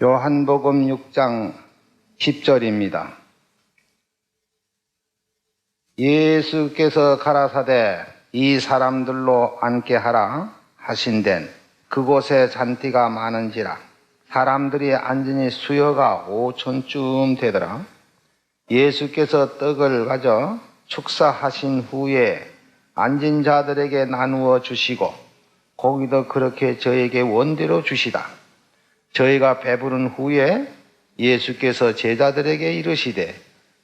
요한복음 6장 10절입니다. 예수께서 가라사대 이 사람들로 앉게 하라 하신덴 그곳에 잔띠가 많은지라 사람들이 앉으니 수여가 5천쯤 되더라. 예수께서 떡을 가져 축사하신 후에 앉은 자들에게 나누어 주시고 고기도 그렇게 저에게 원대로 주시다. 저희가 배부른 후에 예수께서 제자들에게 이르시되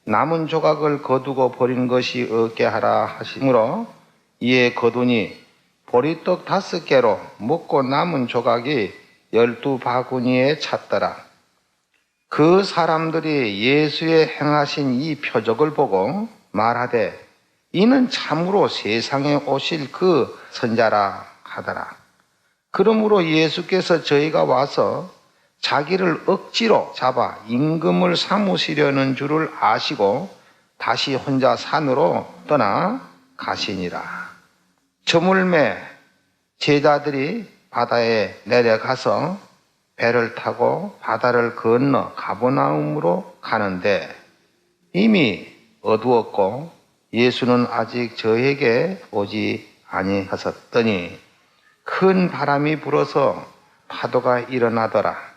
남은 조각을 거두고 버린 것이 없게 하라 하시므로 이에 거두니 보리떡 5개로 먹고 남은 조각이 12바구니에 찼더라. 그 사람들이 예수의 행하신 이 표적을 보고 말하되 이는 참으로 세상에 오실 그 선자라 하더라. 그러므로 예수께서 저희가 와서 자기를 억지로 잡아 임금을 삼으시려는 줄을 아시고 다시 혼자 산으로 떠나 가시니라. 저물매 제자들이 바다에 내려가서 배를 타고 바다를 건너 가버나움으로 가는데 이미 어두웠고 예수는 아직 저에게 오지 아니하셨더니 큰 바람이 불어서 파도가 일어나더라.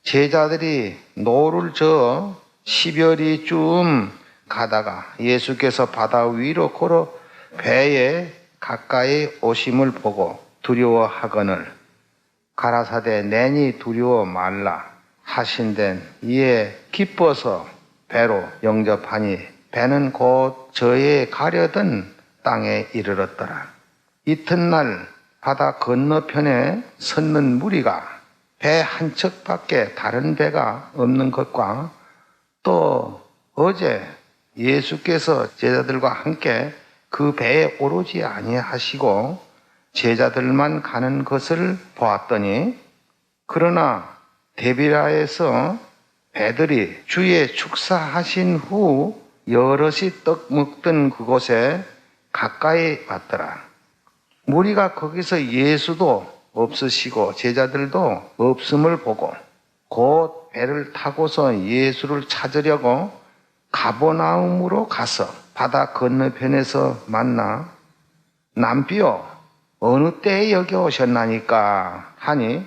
제자들이 노를 저어 10여리쯤 가다가 예수께서 바다 위로 걸어 배에 가까이 오심을 보고 두려워하거늘 가라사대 내니 두려워 말라 하신덴 이에 기뻐서 배로 영접하니 배는 곧 저에 가려던 땅에 이르렀더라. 이튿날 바다 건너편에 섰는 무리가 배 한 척밖에 다른 배가 없는 것과 또 어제 예수께서 제자들과 함께 그 배에 오르지 아니하시고 제자들만 가는 것을 보았더니 그러나 데비라에서 배들이 주의 축사하신 후 여럿이 떡 먹던 그곳에 가까이 왔더라. 무리가 거기서 예수도 없으시고 제자들도 없음을 보고 곧 배를 타고서 예수를 찾으려고 가버나움으로 가서 바다 건너편에서 만나 남비여 어느 때에 여기 오셨나니까 하니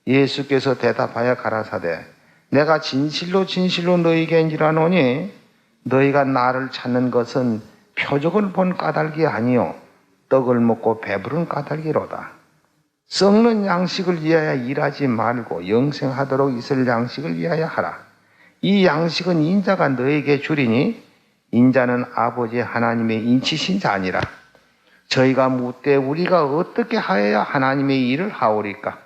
예수께서 대답하여 가라사대 내가 진실로 진실로 너희에게 이르노니 너희가 나를 찾는 것은 표적을 본 까닭이 아니요 떡을 먹고 배부른 까닭이로다. 썩는 양식을 위하여 일하지 말고 영생하도록 있을 양식을 위하여 하라. 이 양식은 인자가 너에게 주리니 인자는 아버지 하나님의 인치신 자니라. 저희가 묻되 우리가 어떻게 하여야 하나님의 일을 하오리까?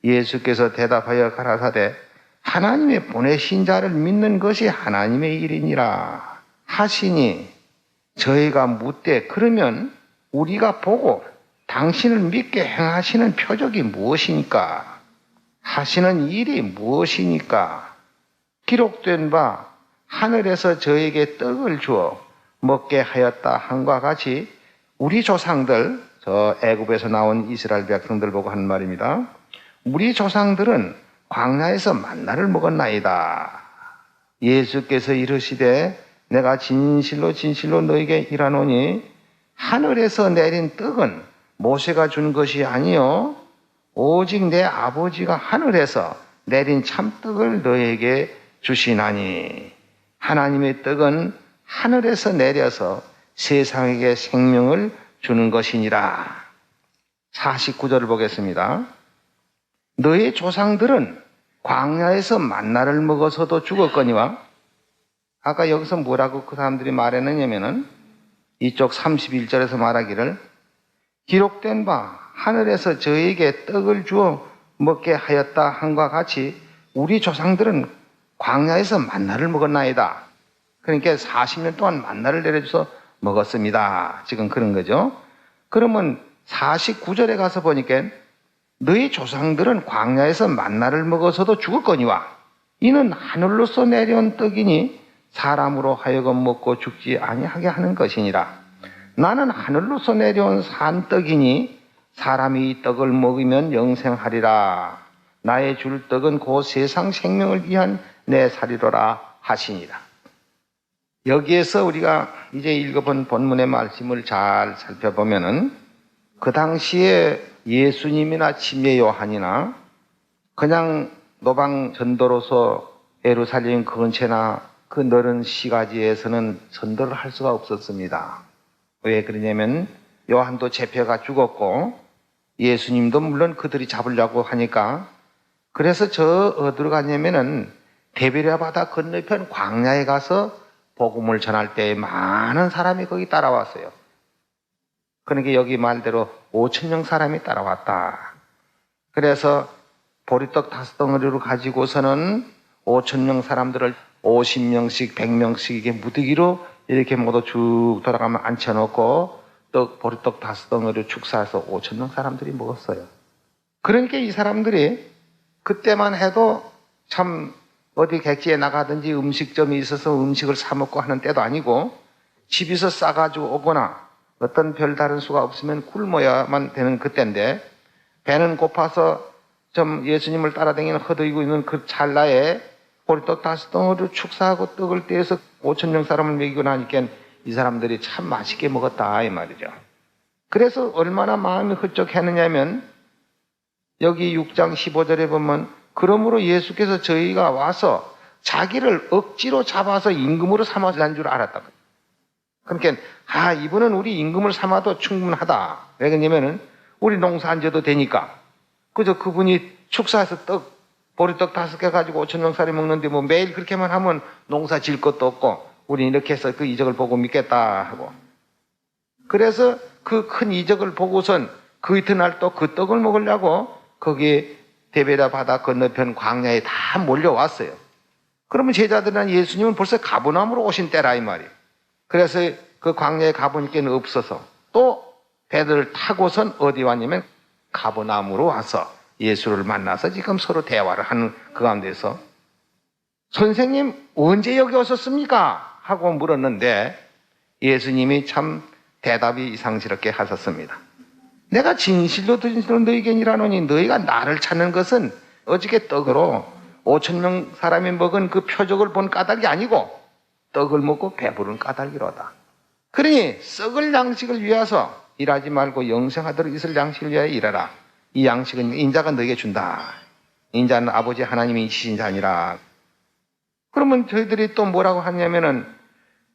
예수께서 대답하여 가라사대 하나님의 보내신 자를 믿는 것이 하나님의 일이니라 하시니 저희가 묻되 그러면 우리가 보고 당신을 믿게 행하시는 표적이 무엇이니까? 하시는 일이 무엇이니까? 기록된 바 하늘에서 저에게 떡을 주어 먹게 하였다 함과 같이 우리 조상들, 저 애굽에서 나온 이스라엘 백성들 보고 하는 말입니다. 우리 조상들은 광야에서 만나를 먹었나이다. 예수께서 이르시되 내가 진실로 진실로 너에게 이르노니 하늘에서 내린 떡은 모세가 준 것이 아니요 오직 내 아버지가 하늘에서 내린 참떡을 너에게 주시나니 하나님의 떡은 하늘에서 내려서 세상에게 생명을 주는 것이니라. 49절을 보겠습니다. 너의 조상들은 광야에서 만나를 먹어서도 죽었거니와 아까 여기서 뭐라고 그 사람들이 말했느냐면은 이쪽 31절에서 말하기를 기록된 바 하늘에서 저에게 떡을 주어 먹게 하였다 함과 같이 우리 조상들은 광야에서 만나를 먹었나이다. 그러니까 40년 동안 만나를 내려줘서 먹었습니다. 지금 그런 거죠. 그러면 49절에 가서 보니까 너희 조상들은 광야에서 만나를 먹어서도 죽었거니와 이는 하늘로서 내려온 떡이니 사람으로 하여금 먹고 죽지 아니하게 하는 것이니라. 나는 하늘로서 내려온 산떡이니 사람이 이 떡을 먹으면 영생하리라. 나의 줄 떡은 곧 세상 생명을 위한 내 살이로라 하시니라. 여기에서 우리가 이제 읽어본 본문의 말씀을 잘 살펴보면은 그 당시에 예수님이나 침례 요한이나 그냥 노방 전도로서 예루살렘 근처나 그 넓은 시가지에서는 전도를 할 수가 없었습니다. 왜 그러냐면 요한도 잡혀가 죽었고 예수님도 물론 그들이 잡으려고 하니까, 그래서 어디로 갔냐면은 데베랴 바다 건너편 광야에 가서 복음을 전할 때 많은 사람이 거기 따라왔어요. 그러니까 여기 말대로 5,000명 사람이 따라왔다. 그래서 보리떡 5덩어리로 가지고서는 5,000명 사람들을 50명씩 100명씩 이게 무더기로 이렇게 모두 쭉 돌아가면 앉혀놓고 보리떡 5덩어리로 축사해서 5,000명 사람들이 먹었어요. 그러니까 이 사람들이 그때만 해도 참 어디 객지에 나가든지 음식점이 있어서 음식을 사 먹고 하는 때도 아니고 집에서 싸가지고 오거나 어떤 별다른 수가 없으면 굶어야만 되는 그때인데, 배는 고파서 좀 예수님을 따라다니는 허덕이고 있는 그 찰나에 보리떡 5덩어리로 축사하고 떡을 떼어서 5,000명 사람을 먹이고 나니까 이 사람들이 참 맛있게 먹었다 이 말이죠. 그래서 얼마나 마음이 흡족했느냐면 여기 6장 15절에 보면 그러므로 예수께서 저희가 와서 자기를 억지로 잡아서 임금으로 삼아난 줄 알았다. 그러니까 이분은 우리 임금을 삼아도 충분하다. 왜 그러냐면은 우리 농사 안 져도 되니까. 그저 그분이 축사해서 보리떡 5개 가지고 5,000명 살이 먹는데 뭐 매일 그렇게만 하면 농사 질 것도 없고 우리 이렇게 해서 그 이적을 보고 믿겠다 하고. 그래서 그 큰 이적을 보고선 그 이튿날 또 그 떡을 먹으려고 거기 데베랴 바다 건너편 광야에 다 몰려왔어요. 그러면 제자들은 예수님은 벌써 가버나움으로 오신 때라 이 말이에요. 그래서 그 광야에 가보니까 없어서 또 배를 타고선 어디 왔냐면 가버나움으로 와서 예수를 만나서 지금 서로 대화를 하는 그 가운데서 선생님 언제 여기 오셨습니까? 하고 물었는데 예수님이 참 대답이 이상스럽게 하셨습니다. 내가 진실로 너희에게 이르노니 너희가 나를 찾는 것은 어저께 떡으로 5,000명 사람이 먹은 그 표적을 본 까닭이 아니고 떡을 먹고 배부른 까닭이로다. 그러니 썩을 양식을 위해서 일하지 말고 영생하도록 있을 양식을 위하여 일하라. 이 양식은 인자가 너에게 준다. 인자는 아버지 하나님이 주신 자니라. 그러면 저희들이 또 뭐라고 하냐면은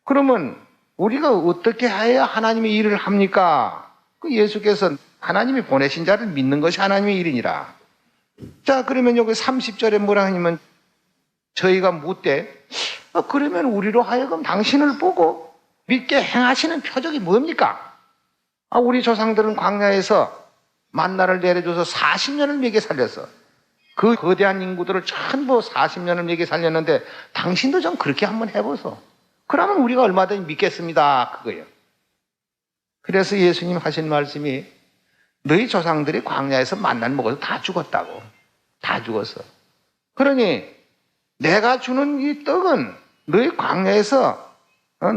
그러면 우리가 어떻게 해야 하나님의 일을 합니까? 그 예수께서 하나님이 보내신 자를 믿는 것이 하나님의 일이니라. 자, 그러면 여기 30절에 뭐라 하냐면 저희가 묻되 그러면 우리로 하여금 당신을 보고 믿게 행하시는 표적이 뭡니까? 우리 조상들은 광야에서 만나를 내려줘서 40년을 먹여 살렸어. 그 거대한 인구들을 전부 40년을 먹여 살렸는데 당신도 좀 그렇게 한번 해보소. 그러면 우리가 얼마든지 믿겠습니다. 그거예요. 그래서 예수님 하신 말씀이 너희 조상들이 광야에서 만나를 먹어서 다 죽었다고. 다 죽었어. 그러니 내가 주는 이 떡은 너희 광야에서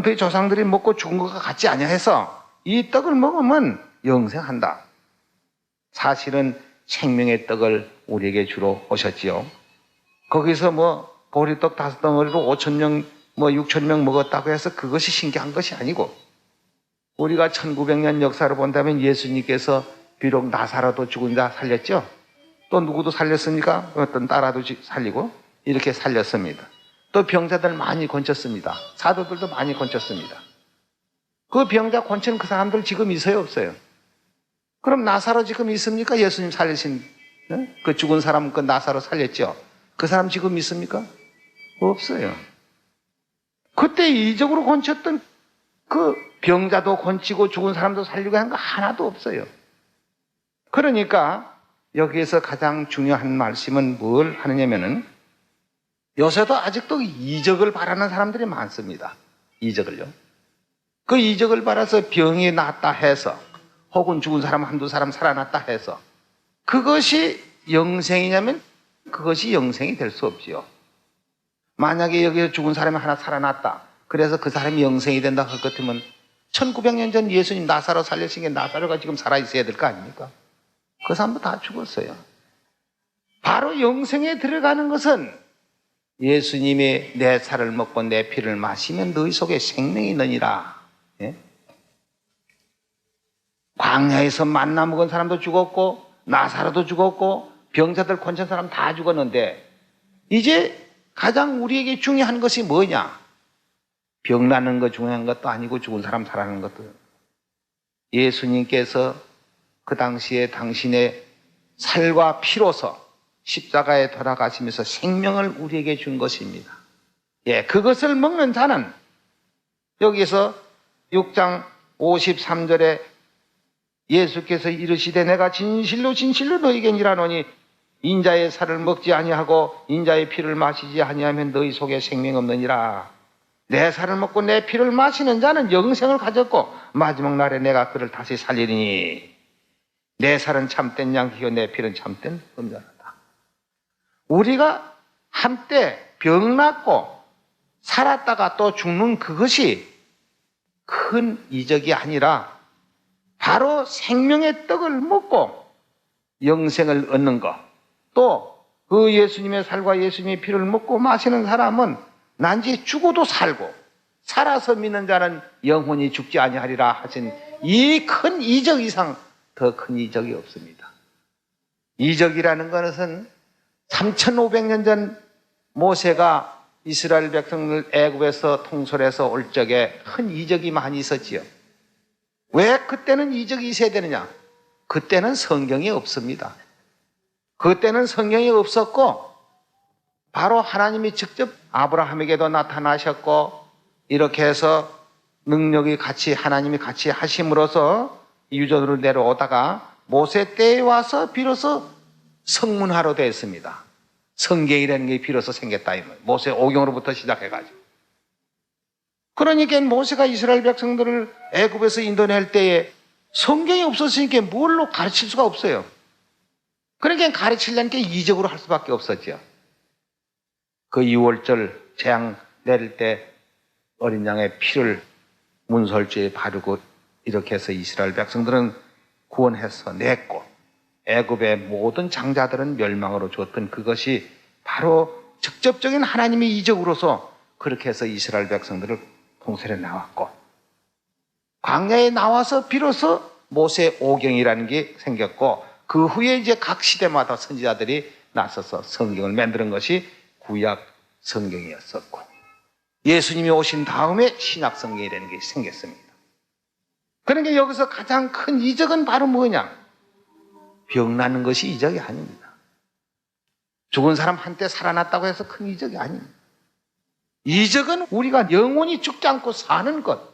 너희 조상들이 먹고 죽은 것과 같지 아니해서 이 떡을 먹으면 영생한다. 사실은 생명의 떡을 우리에게 주러 오셨지요. 거기서 뭐 보리떡 5덩어리로 5,000명 6,000명 먹었다고 해서 그것이 신기한 것이 아니고 우리가 1900년 역사를 본다면 예수님께서 비록 나사로도 죽은 자 살렸죠. 또 누구도 살렸습니까? 어떤 나라도 살리고 이렇게 살렸습니다. 또 병자들 많이 건쳤습니다. 사도들도 많이 건쳤습니다. 그 병자 건치는 그 사람들 지금 있어요, 없어요? 그럼 나사로 지금 있습니까? 예수님 살리신 그 죽은 사람 그 나사로 살렸죠. 그 사람 지금 있습니까? 없어요. 그때 이적으로 건쳤던 그 병자도 건치고 죽은 사람도 살리고 한 거 하나도 없어요. 그러니까 여기에서 가장 중요한 말씀은 뭘 하느냐면은 요새도 아직도 이적을 바라는 사람들이 많습니다. 이적을요. 그 이적을 바라서 병이 낫다 해서 혹은 죽은 사람 한두 사람 살아났다 해서 그것이 영생이냐면 그것이 영생이 될 수 없지요. 만약에 여기서 죽은 사람이 하나 살아났다. 그래서 그 사람이 영생이 된다 할 것 같으면 1900년 전 예수님 나사로 살려신 게 나사로가 지금 살아있어야 될 거 아닙니까? 그 사람도 다 죽었어요. 바로 영생에 들어가는 것은 예수님이 내 살을 먹고 내 피를 마시면 너희 속에 생명이 있느니라. 예? 광야에서 만나 먹은 사람도 죽었고 나사로도 죽었고 병자들 권천 사람 다 죽었는데 이제 가장 우리에게 중요한 것이 뭐냐? 병 나는 거 중요한 것도 아니고 죽은 사람 살아나는 것도. 예수님께서 그 당시에 당신의 살과 피로서 십자가에 돌아가시면서 생명을 우리에게 준 것입니다. 예, 그것을 먹는 자는 여기서 6장 53절에 예수께서 이르시되 내가 진실로 진실로 너희에게 이르노니 인자의 살을 먹지 아니하고 인자의 피를 마시지 아니하면 너희 속에 생명 없느니라. 내 살을 먹고 내 피를 마시는 자는 영생을 가졌고 마지막 날에 내가 그를 다시 살리리니 내 살은 참된 양이요 내 피는 참된 음자라다. 우리가 한때 병났고 살았다가 또 죽는 그것이 큰 이적이 아니라 바로 생명의 떡을 먹고 영생을 얻는 것. 또 그 예수님의 살과 예수님의 피를 먹고 마시는 사람은 난지 죽어도 살고 살아서 믿는 자는 영원히 죽지 아니하리라 하신 이 큰 이적 이상 더 큰 이적이 없습니다. 이적이라는 것은 3500년 전 모세가 이스라엘 백성을 애굽에서 통솔해서 올 적에 큰 이적이 많이 있었지요. 왜 그때는 이적이 있어야 되느냐? 그때는 성경이 없습니다. 그때는 성경이 없었고 바로 하나님이 직접 아브라함에게도 나타나셨고 이렇게 해서 능력이 같이 하나님이 같이 하심으로써 유전으로 내려오다가 모세 때에 와서 비로소 성문화로 되었습니다. 성경이라는 게 비로소 생겼다. 모세 오경으로부터 시작해가지고. 그러니까 모세가 이스라엘 백성들을 애굽에서 인도낼 때에 성경이 없었으니까 뭘로 가르칠 수가 없어요. 그러니까 가르치려는 게 이적으로 할 수밖에 없었죠. 그 유월절 재앙 내릴 때 어린 양의 피를 문설주에 바르고 이렇게 해서 이스라엘 백성들은 구원해서 냈고 애굽의 모든 장자들은 멸망으로 줬던 그것이 바로 직접적인 하나님의 이적으로서 그렇게 해서 이스라엘 백성들을 통솔해 나왔고 광야에 나와서 비로소 모세 오경이라는 게 생겼고 그 후에 이제 각 시대마다 선지자들이 나서서 성경을 만드는 것이 구약 성경이었었고 예수님이 오신 다음에 신약 성경이라는 게 생겼습니다. 그러니까 여기서 가장 큰 이적은 바로 뭐냐? 병 나는 것이 이적이 아닙니다. 죽은 사람 한때 살아났다고 해서 큰 이적이 아닙니다. 이적은 우리가 영원히 죽지 않고 사는 것.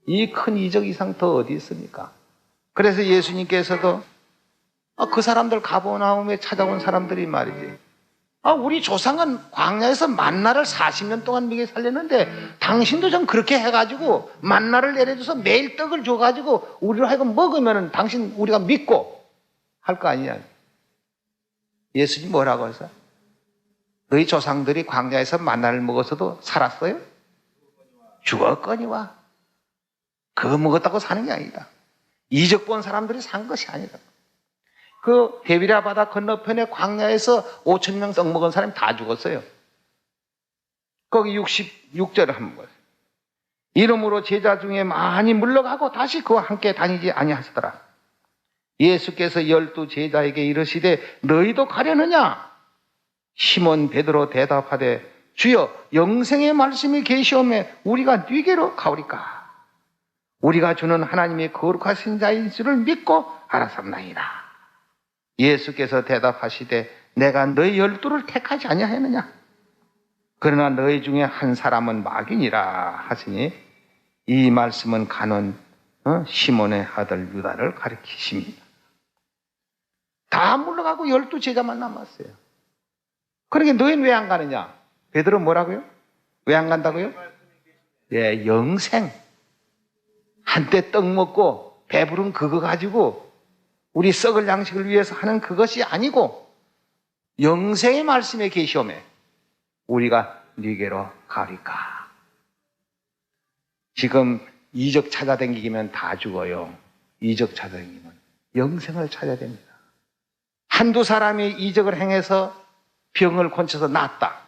이 큰 이적 이상 더 어디 있습니까? 그래서 예수님께서도 그 사람들 가버나움에 찾아온 사람들이 말이지. 우리 조상은 광야에서 만나를 40년 동안 먹여 살렸는데 당신도 좀 그렇게 해가지고 만나를 내려줘서 매일 떡을 줘가지고 우리로 하여금 먹으면 당신 우리가 믿고 할 거 아니냐. 예수님 뭐라고 해서? 너희 조상들이 광야에서 만나를 먹어서도 살았어요? 죽었거니와. 그거 먹었다고 사는 게 아니다. 이적 본 사람들이 산 것이 아니다. 그 데비라 바다 건너편에 광야에서 5,000명 떡 먹은 사람이 다 죽었어요. 거기 66절을 한번 보세요. 이름으로 제자 중에 많이 물러가고 다시 그와 함께 다니지 아니하시더라. 예수께서 12 제자에게 이르시되 너희도 가려느냐? 시몬 베드로 대답하되 주여 영생의 말씀이 계시오매 우리가 네게로 가오리까? 우리가 주는 하나님의 거룩하신 자인 줄을 믿고 알았습나이다. 예수께서 대답하시되 내가 너희 12를 택하지 아니하였느냐? 그러나 너희 중에 한 사람은 마귀니라 하시니 이 말씀은 가는 시몬의 아들 유다를 가리키십니다. 다 물러가고 12 제자만 남았어요. 그러니까 너희는 왜 안 가느냐? 베드로 뭐라고요? 왜 안 간다고요? 예, 영생. 한때 떡 먹고 배부른 그거 가지고 우리 썩을 양식을 위해서 하는 그것이 아니고 영생의 말씀에 계시오매 우리가 네게로 가리까. 지금 이적 찾아다니기면 다 죽어요. 이적 찾아다니면 영생을 찾아야 됩니다. 한두 사람이 이적을 행해서 병을 고쳐서 낫다.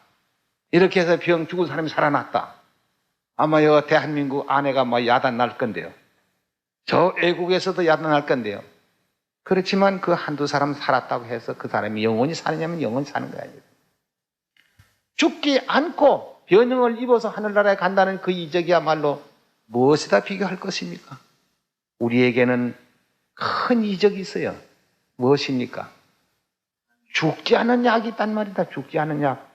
이렇게 해서 병 죽은 사람이 살아났다. 아마 여 대한민국 아내가 뭐 야단 날 건데요. 저 외국에서도 야단 날 건데요. 그렇지만 그 한두 사람 살았다고 해서 그 사람이 영원히 사느냐면 영원히 사는 거예요. 죽지 않고 변형을 입어서 하늘나라에 간다는 그 이적이야말로 무엇에다 비교할 것입니까? 우리에게는 큰 이적이 있어요. 무엇입니까? 죽지 않은 약이 있단 말이다. 죽지 않은 약.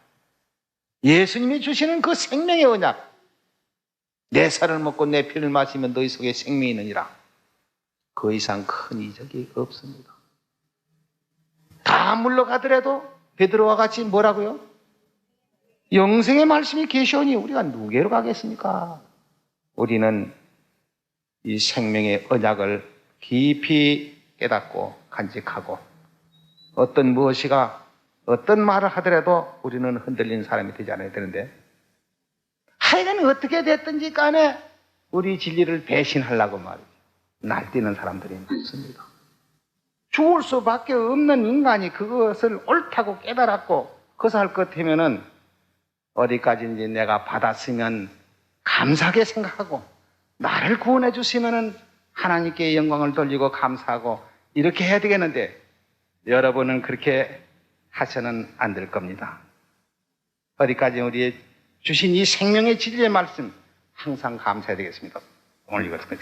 예수님이 주시는 그 생명의 언약. 내 살을 먹고 내 피를 마시면 너희 속에 생명이 있느니라. 그 이상 큰 이적이 없습니다. 다 물러가더라도 베드로와 같이 뭐라고요? 영생의 말씀이 계시오니 우리가 누구에게로 가겠습니까? 우리는 이 생명의 언약을 깊이 깨닫고 간직하고 어떤 무엇이가 어떤 말을 하더라도 우리는 흔들리는 사람이 되지 않아야 되는데 하여간 어떻게 됐든지 간에 우리 진리를 배신하려고 말이죠. 날뛰는 사람들이 많습니다. 죽을 수밖에 없는 인간이 그것을 옳다고 깨달았고 그것을 할 것 같으면은 어디까지인지 내가 받았으면 감사하게 생각하고 나를 구원해 주시면은 하나님께 영광을 돌리고 감사하고 이렇게 해야 되겠는데 여러분은 그렇게 하셔는 안 될 겁니다. 어디까지 우리 주신 이 생명의 진리의 말씀 항상 감사해야 되겠습니다. 오늘 이것은